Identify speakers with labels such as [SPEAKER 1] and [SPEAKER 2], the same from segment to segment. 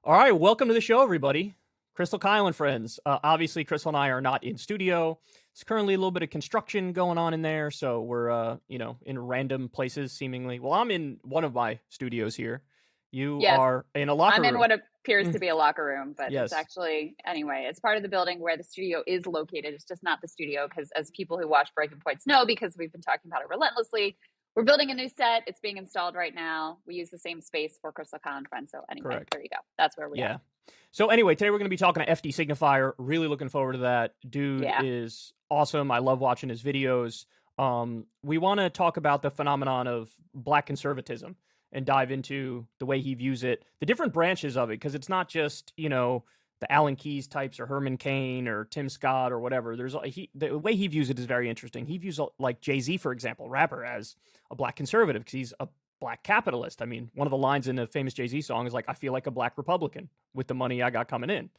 [SPEAKER 1] All right, welcome to the show, everybody. Krystal, Kyle, and friends. Obviously, Krystal and I are not in studio. It's currently a little bit of construction going on in there, so we're, in random places, seemingly. Well, I'm in one of my studios here. You
[SPEAKER 2] Yes,
[SPEAKER 1] are in a locker
[SPEAKER 2] I'm in
[SPEAKER 1] room.
[SPEAKER 2] what appears to be a locker room, but it's
[SPEAKER 1] Yes,
[SPEAKER 2] actually, anyway, it's part of the building where the studio is located. It's just not the studio because, as people who watch Breaking Points know, because we've been talking about it relentlessly, we're building a new set. It's being installed right now. We use the same space for Krystal, Kyle, and friends. So, anyway,
[SPEAKER 1] correct.
[SPEAKER 2] there you go. That's where we are.
[SPEAKER 1] Yeah. So anyway, today we're going to be talking to FD Signifier. Really looking forward to that. Dude
[SPEAKER 2] Yeah.
[SPEAKER 1] is awesome. I love watching his videos. We want to talk about the phenomenon of black conservatism and dive into the way he views it, the different branches of it, because it's not just, the Alan Keyes types or Herman Cain or Tim Scott or whatever. The way he views it is very interesting. He views like Jay-Z, for example, rapper, as a black conservative because he's a black capitalist. I mean, one of the lines in the famous Jay-Z song is like, I feel like a black Republican with the money I got coming in.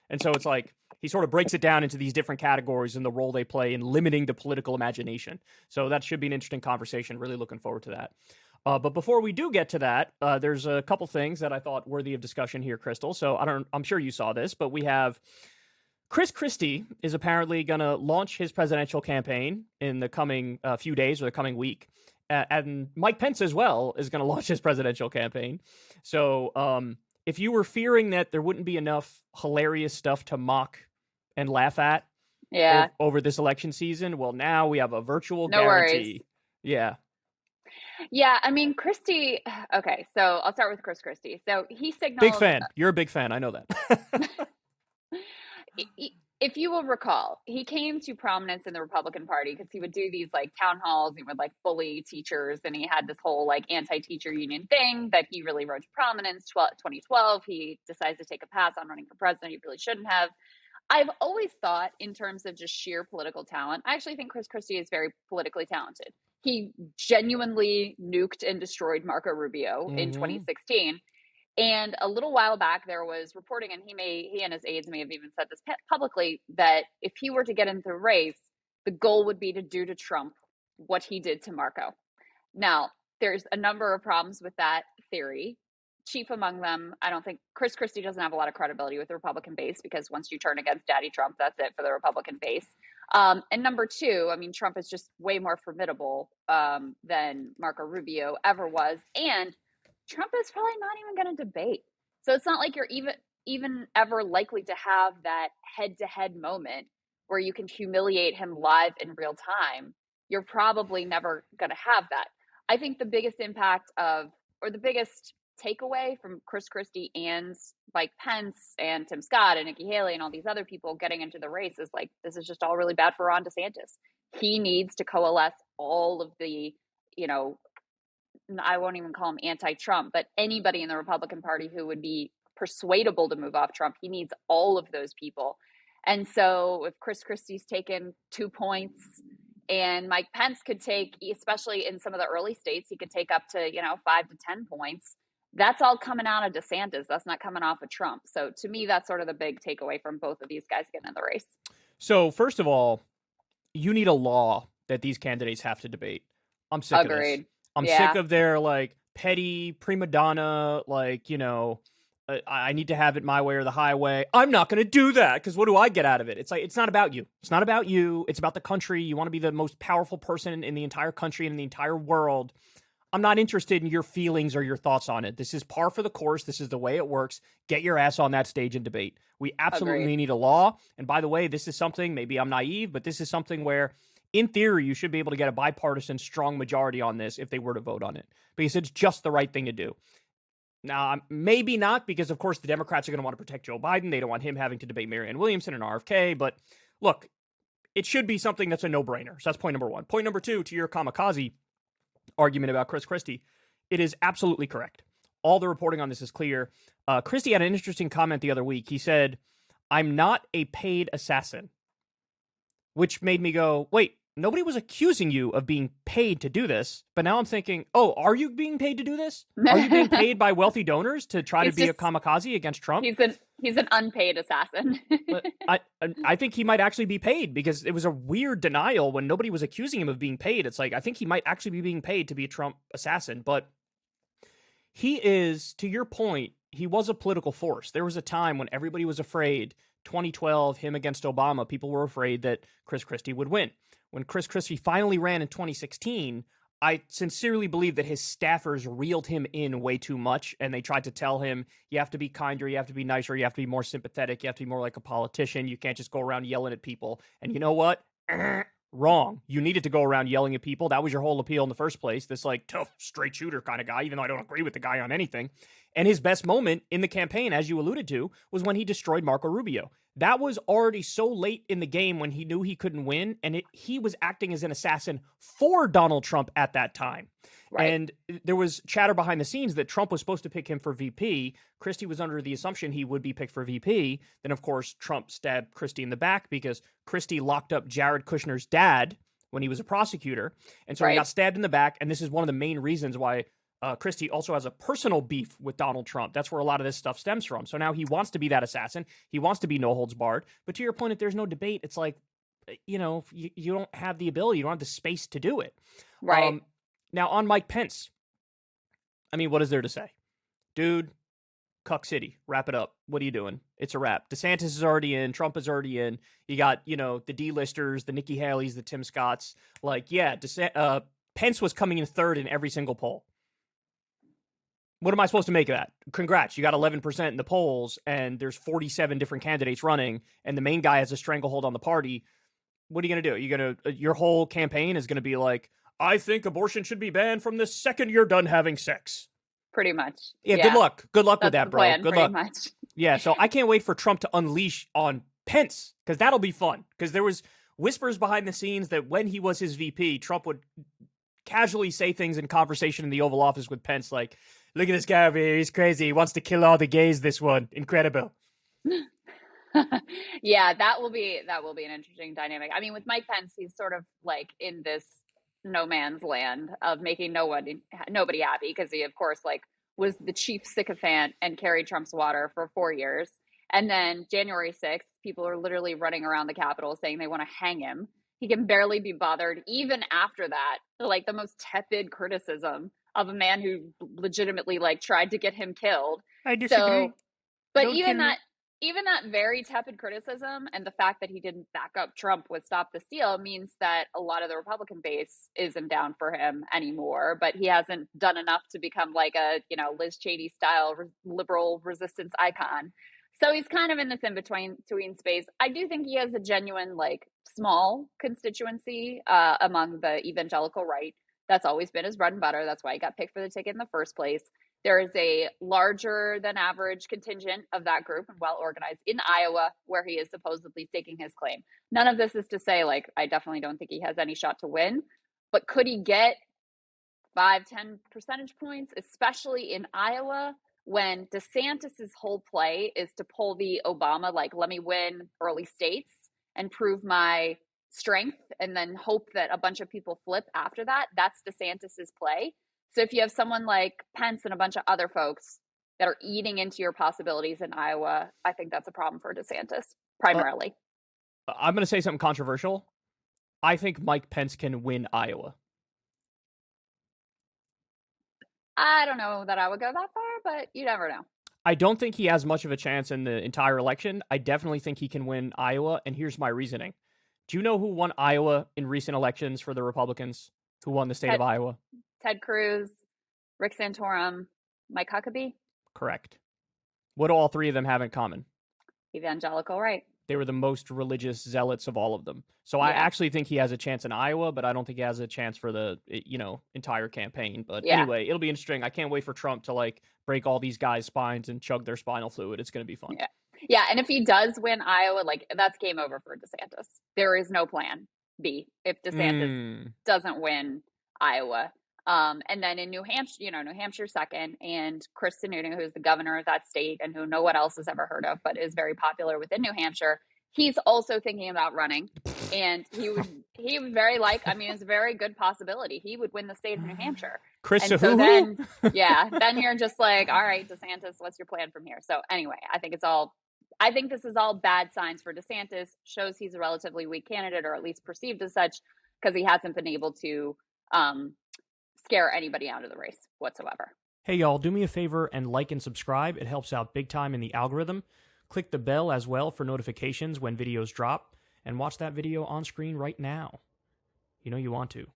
[SPEAKER 1] And so it's like he sort of breaks it down into these different categories and the role they play in limiting the political imagination. So that should be an interesting conversation. Really looking forward to that. But before we do get to that, there's a couple things that I thought worthy of discussion here, Krystal. So I'm sure you saw this, but we have Christie is apparently going to launch his presidential campaign in the coming few days or the coming week. And Mike Pence as well is going to launch his presidential campaign. So if you were fearing that there wouldn't be enough hilarious stuff to mock and laugh at
[SPEAKER 2] Yeah.
[SPEAKER 1] over this election season, well, now we have a virtual
[SPEAKER 2] No worries.
[SPEAKER 1] guarantee. Yeah.
[SPEAKER 2] Yeah. I mean, Christie, okay. So I'll start with Christie. So he
[SPEAKER 1] Big
[SPEAKER 2] signaled
[SPEAKER 1] fan. You're a big fan. I know that.
[SPEAKER 2] if you will recall, he came to prominence in the Republican Party because he would do these like town halls. He would like bully teachers, and he had this whole like anti-teacher union thing that he really rose to prominence. 2012, he decides to take a pass on running for president. He really shouldn't have. I've always thought, in terms of just sheer political talent, I actually think Christie is very politically talented. He genuinely nuked and destroyed Marco Rubio in 2016. And a little while back, there was reporting, and he and his aides may have even said this publicly, that if he were to get into the race, the goal would be to do to Trump what he did to Marco. Now, there's a number of problems with that theory. Chief among them, I don't think Christie doesn't have a lot of credibility with the Republican base, because once you turn against Daddy Trump, that's it for the Republican base. And number two, I mean, Trump is just way more formidable than Marco Rubio ever was. And Trump is probably not even going to debate. So it's not like you're even ever likely to have that head-to-head moment where you can humiliate him live in real time. You're probably never going to have that. I think the biggest impact or the biggest takeaway from Christie and like Pence and Tim Scott and Nikki Haley and all these other people getting into the race is like, this is just all really bad for Ron DeSantis. He needs to coalesce all of the, I won't even call him anti-Trump, but anybody in the Republican Party who would be persuadable to move off Trump. He needs all of those people. And so if Christie's taken 2 points, and Mike Pence could take, especially in some of the early states, he could take up to, 5 to 10 points. That's all coming out of DeSantis. That's not coming off of Trump. So to me, that's sort of the big takeaway from both of these guys getting in the race.
[SPEAKER 1] So first of all, you need a law that these candidates have to debate. I'm sick of this. I'm sick of their like petty prima donna, like, I need to have it my way or the highway. I'm not going to do that because what do I get out of it? It's like, it's not about you. It's not about you. It's about the country. You want to be the most powerful person in the entire country and in the entire world. I'm not interested in your feelings or your thoughts on it. This is par for the course. This is the way it works. Get your ass on that stage and debate. We absolutely need a law. And by the way, this is something, maybe I'm naive, but this is something where, in theory, you should be able to get a bipartisan strong majority on this if they were to vote on it, because it's just the right thing to do. Now, maybe not, because, of course, the Democrats are going to want to protect Joe Biden. They don't want him having to debate Marianne Williamson and RFK. But look, it should be something that's a no-brainer. So that's point number one. Point number two, to your kamikaze argument about Christie, it is absolutely correct. All the reporting on this is clear. Christie had an interesting comment the other week. He said, "I'm not a paid assassin," which made me go, wait, nobody was accusing you of being paid to do this. But now I'm thinking, oh, are you being paid to do this? Are you being paid by wealthy donors to try to be a kamikaze against Trump?
[SPEAKER 2] He's an unpaid assassin.
[SPEAKER 1] But I think he might actually be paid, because it was a weird denial when nobody was accusing him of being paid. It's like, I think he might actually be being paid to be a Trump assassin. But he is, to your point, he was a political force. There was a time when everybody was afraid, 2012, him against Obama, people were afraid that Chris Christie would win. When Chris Christie finally ran in 2016, I sincerely believe that his staffers reeled him in way too much, and they tried to tell him, you have to be kinder, you have to be nicer, you have to be more sympathetic, you have to be more like a politician, you can't just go around yelling at people. And you know what? Wrong. You needed to go around yelling at people. That was your whole appeal in the first place. This like tough, straight shooter kind of guy, even though I don't agree with the guy on anything. And his best moment in the campaign, as you alluded to, was when he destroyed Marco Rubio. That was already so late in the game when he knew he couldn't win, and he was acting as an assassin for Donald Trump at that time. Right. And there was chatter behind the scenes that Trump was supposed to pick him for VP. Christie was under the assumption he would be picked for VP. Then, of course, Trump stabbed Christie in the back because Christie locked up Jared Kushner's dad when he was a prosecutor. And so he got stabbed in the back, and this is one of the main reasons why Christie also has a personal beef with Donald Trump. That's where a lot of this stuff stems from. So now he wants to be that assassin. He wants to be no holds barred. But to your point, if there's no debate, it's like, you don't have the ability. You don't have the space to do it.
[SPEAKER 2] Right.
[SPEAKER 1] Now, on Mike Pence, I mean, what is there to say? Dude, Cuck City, wrap it up. What are you doing? It's a wrap. DeSantis is already in. Trump is already in. You got, the D-listers, the Nikki Haley's, the Tim Scotts. Like, yeah, Pence was coming in third in every single poll. What am I supposed to make of that? Congrats. You got 11% in the polls, and there's 47 different candidates running, and the main guy has a stranglehold on the party. What are you going to do? Your whole campaign is going to be like, I think abortion should be banned from the second you're done having sex.
[SPEAKER 2] Pretty much.
[SPEAKER 1] Yeah. Good luck. Good luck with
[SPEAKER 2] That's
[SPEAKER 1] that, bro.
[SPEAKER 2] Plan,
[SPEAKER 1] good luck.
[SPEAKER 2] Much.
[SPEAKER 1] Yeah. So I can't wait for Trump to unleash on Pence, because that'll be fun. Because there was whispers behind the scenes that when he was his VP, Trump would casually say things in conversation in the Oval Office with Pence like, look at this guy over here. He's crazy. He wants to kill all the gays, this one. Incredible.
[SPEAKER 2] Yeah, that will be an interesting dynamic. I mean, with Mike Pence, he's sort of like in this no man's land of making nobody happy, because he, of course, like was the chief sycophant and carried Trump's water for 4 years. And then January 6th, people are literally running around the Capitol saying they want to hang him. He can barely be bothered even after that. Like the most tepid criticism of a man who legitimately like tried to get him killed.
[SPEAKER 1] I disagree.
[SPEAKER 2] But even that very tepid criticism and the fact that he didn't back up Trump with Stop the Steal means that a lot of the Republican base isn't down for him anymore, but he hasn't done enough to become like a, Liz Cheney style liberal resistance icon. So he's kind of in this in-between space. I do think he has a genuine, like, small constituency among the evangelical right. That's always been his bread and butter. That's why he got picked for the ticket in the first place. There is a larger than average contingent of that group and well organized in Iowa, where he is supposedly staking his claim. None of this is to say, like, I definitely don't think he has any shot to win, but could he get 5-10 percentage points, especially in Iowa, when DeSantis's whole play is to pull the Obama, like, let me win early states and prove my strength and then hope that a bunch of people flip after that. That's DeSantis's play. So if you have someone like Pence and a bunch of other folks that are eating into your possibilities in Iowa, I think that's a problem for DeSantis, primarily.
[SPEAKER 1] I'm going to say something controversial. I think Mike Pence can win Iowa.
[SPEAKER 2] I don't know that I would go that far, but you never know.
[SPEAKER 1] I don't think he has much of a chance in the entire election. I definitely think he can win Iowa, and here's my reasoning. Do you know who won Iowa in recent elections for the Republicans? Who won the state of Iowa?
[SPEAKER 2] Ted Cruz, Rick Santorum, Mike Huckabee?
[SPEAKER 1] Correct. What do all three of them have in common?
[SPEAKER 2] Evangelical, right.
[SPEAKER 1] They were the most religious zealots of all of them. So yeah. I actually think he has a chance in Iowa, but I don't think he has a chance for the, entire campaign. But anyway, it'll be interesting. I can't wait for Trump to, like, break all these guys' spines and chug their spinal fluid. It's going to be fun.
[SPEAKER 2] Yeah. Yeah, and if he does win Iowa, like, that's game over for DeSantis. There is no plan B if DeSantis doesn't win Iowa. And then in New Hampshire, New Hampshire second, and Chris Sununu, who's the governor of that state and who no one else has ever heard of, but is very popular within New Hampshire, he's also thinking about running. And he would very it's a very good possibility. He would win the state of New Hampshire.
[SPEAKER 1] Chris,
[SPEAKER 2] and so then you're just like, all right, DeSantis, what's your plan from here? So anyway, I think this is all bad signs for DeSantis, shows he's a relatively weak candidate, or at least perceived as such, because he hasn't been able to scare anybody out of the race whatsoever.
[SPEAKER 1] Hey y'all, do me a favor and like and subscribe. It helps out big time in the algorithm. Click the bell as well for notifications when videos drop, and watch that video on screen right now. You know you want to.